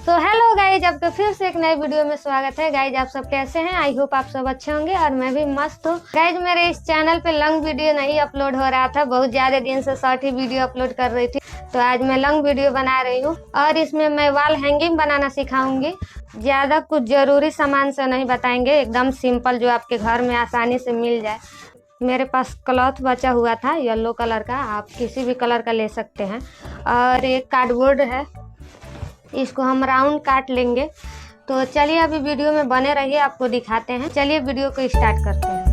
तो hello guys, आपका फिर से एक नए वीडियो में स्वागत है। गाइज आप सब कैसे हैं? आई होप आप सब अच्छे होंगे और मैं भी मस्त हूँ। गाइज मेरे इस चैनल पे लॉन्ग वीडियो नहीं अपलोड हो रहा था, बहुत ज़्यादा दिन से शॉर्ट ही वीडियो अपलोड कर रही थी। तो आज मैं लॉन्ग वीडियो बना रही हूँ और इसमें मैं वॉल हैंगिंग बनाना सिखाऊंगी। ज़्यादा कुछ ज़रूरी सामान से नहीं बताएंगे, एकदम सिंपल जो आपके घर में आसानी से मिल जाए। मेरे पास क्लॉथ बचा हुआ था येलो कलर का, आप किसी भी कलर का ले सकते हैं। और एक कार्डबोर्ड है, इसको हम राउंड काट लेंगे। तो चलिए अभी वीडियो में बने रहिए, आपको दिखाते हैं। चलिए वीडियो को स्टार्ट करते हैं।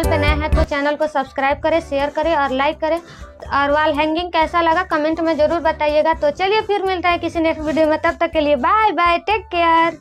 चैनल पे नए हैं तो चैनल को सब्सक्राइब करें, शेयर करें और लाइक करें। और वॉल हैंगिंग कैसा लगा कमेंट में ज़रूर बताइएगा। तो चलिए फिर मिलता है किसी नेक्स्ट वीडियो में, तब तक के लिए बाय बाय, टेक केयर।